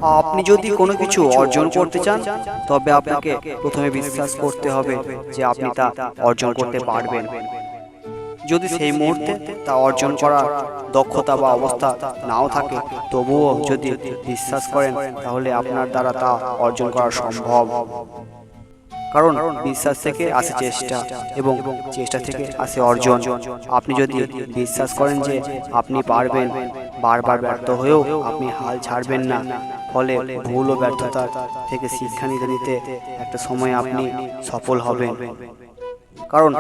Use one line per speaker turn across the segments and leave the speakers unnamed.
আপনি যদি কোনো কিছু অর্জন করতে চান তবে আপনাকে প্রথমে বিশ্বাস করতে হবে যে আপনি তা অর্জন করতে পারবেন। যদি সেই মুহূর্তে তা অর্জন করার দক্ষতা বা অবস্থা নাও থাকে, তবুও যদি বিশ্বাস করেন তাহলে আপনার দ্বারা তা অর্জন করা সম্ভব। কারণ বিশ্বাস থেকে আসে চেষ্টা এবং চেষ্টা থেকে আসে অর্জন। আপনি যদি বিশ্বাস করেন যে আপনি পারবেন, বারবার ব্যর্থ হয়েও আপনি হাল ছাড়বেন না। ফলে ভুল ও ব্যর্থতা থেকে শিক্ষা নিতে নিতে একটা সময় আপনি সফল হবেন। কারণ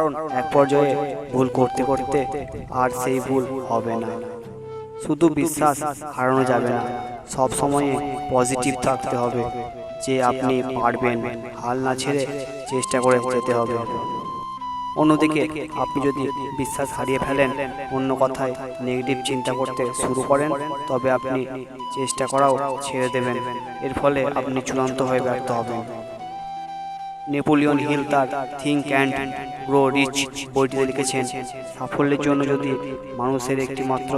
এক পর্যায়ে ভুল করতে করতে আর সেই ভুল হবে না। শুধু বিশ্বাস হারানো যাবে না, সব সময় পজিটিভ থাকতে হবে যে আপনি পারবেন, হাল না ছেড়ে চেষ্টা করে যেতে হবে। অন্যদিকে আপনি যদি বিশ্বাস হারিয়ে ফেলেন, অন্য কথায় নেগেটিভ চিন্তা করতে শুরু করেন, তবে আপনি চেষ্টা করাও ছেড়ে দেবেন। এর ফলে আপনি চূড়ান্ত হয়ে ব্যর্থ হবেন। নেপোলিয়ন হিল তার থিঙ্ক অ্যান্ড গ্রো রিচ বইটিতে লিখেছেন, সাফল্যের জন্য যদি মানুষের একটি মাত্র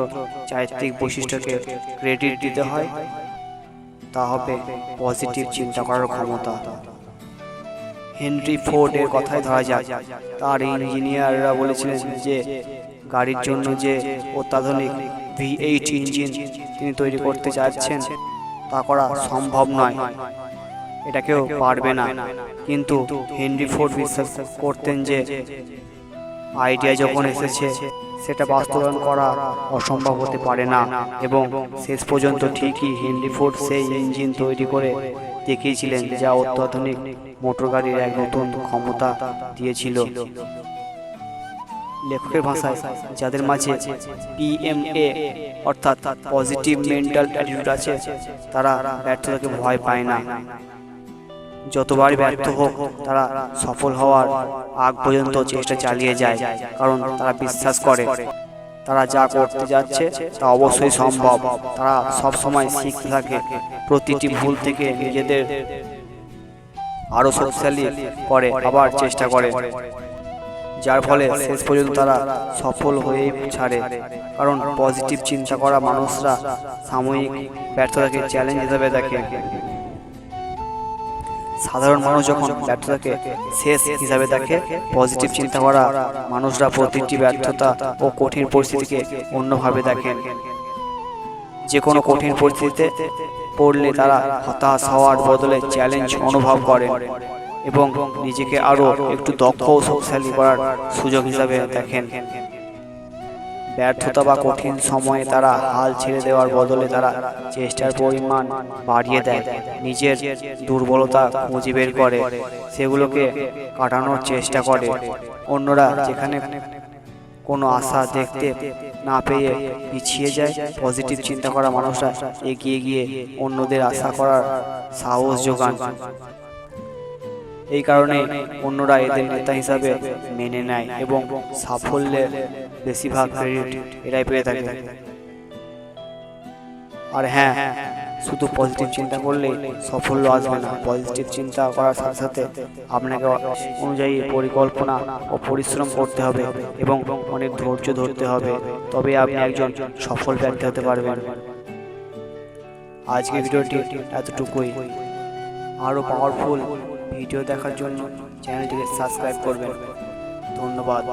চারিত্রিক বৈশিষ্ট্যকে ক্রেডিট দিতে হয়, তা হবে পজিটিভ চিন্তা করার ক্ষমতা। হেনরি ফোর্ড এর কথাই ধরা যাক। তার ইঞ্জিনিয়াররা বলেছিলেন যে গাড়ির জন্য যে অত্যাধুনিক V8 ইঞ্জিন তিনি তৈরি করতে চাচ্ছেন তা করা সম্ভব নয়, এটা কেউ পারবে না। কিন্তু হেনরি ফোর্ড বিশ্বাস করতেন যে আইডিয়া যখন এসেছে সেটা বাস্তবায়ন করা অসম্ভব হতে পারে না, এবং শেষ পর্যন্ত ঠিকই হেনরি ফোর্ড সেই ইঞ্জিন তৈরি করে দেখিয়েছিলেন যা অত্যাধুনিক মোটর গাড়ির এক নতুন ক্ষমতা দিয়েছিল। লেখকের ভাষায়, যাদের মাঝে PMA অর্থাৎ পজিটিভ মেন্টাল অ্যাটিটিউড আছে তারা ব্যর্থতাকে ভয় পায় না। যতবার ব্যর্থ হোক তারা সফল হওয়ার আগ পর্যন্ত চেষ্টা চালিয়ে যায়, কারণ তারা বিশ্বাস করে তারা যা করতে যাচ্ছে তা অবশ্যই সম্ভব। তারা সব সময় শিখতে থাকে, প্রতিটি ভুল থেকে নিজেদের আরো শক্তিশালী করে আবার চেষ্টা করে, যার ফলে শেষ পর্যন্ত তারা সফল হয়েই ছাড়ে। কারণ পজিটিভ চিন্তা করা মানুষরা সাময়িক ব্যর্থতাকে চ্যালেঞ্জ হিসেবে দেখে। সাধারণ মানুষ যখন ব্যর্থতাকে শেষ হিসাবে দেখে, পজিটিভ চিন্তা করা মানুষরা প্রতিটি ব্যর্থতা ও কঠিন পরিস্থিতিকে অন্যভাবে দেখেন। যে কোনো কঠিন পরিস্থিতিতে পড়লে তারা হতাশ হওয়ার বদলে চ্যালেঞ্জ অনুভব করেন এবং নিজেকে আরো একটু দক্ষ ও শক্তিশালী করার সুযোগ হিসাবে দেখেন। ব্যর্থতা বা কঠিন সময়ে তারা হাল ছেড়ে দেওয়ার বদলে তারা চেষ্টার পরিমাণ বাড়িয়ে দেয়, নিজের দুর্বলতা খুঁজে বের করে সেগুলোকে কাটানোর চেষ্টা করে। অন্যরা যেখানে কোনো আশা দেখতে না পেয়ে পিছিয়ে যায়, পজিটিভ চিন্তা করা মানুষরা এগিয়ে গিয়ে অন্যদের আশা করার সাহস যোগান। এই কারণে অন্যরা এদের নেতা হিসাবে মেনে নেয় এবং সাফল্যের বেশিরভাগ ক্রেডিট এরাই পেয়ে থাকে। আর হ্যাঁ, শুধু পজিটিভ চিন্তা করলে সাফল্য আসবে না। পজিটিভ চিন্তা করার সাথে সাথে আপনাকে অনুযায়ী পরিকল্পনা ও পরিশ্রম করতে হবে এবং অনেক ধৈর্য ধরতে হবে, তবে আপনি একজন সফল ব্যক্তি হতে পারবেন। আজকের ভিডিওটি এতটুকুই। আরও পাওয়ারফুল ভিডিও দেখার জন্য চ্যানেলটিকে সাবস্ক্রাইব করবেন। ধন্যবাদ।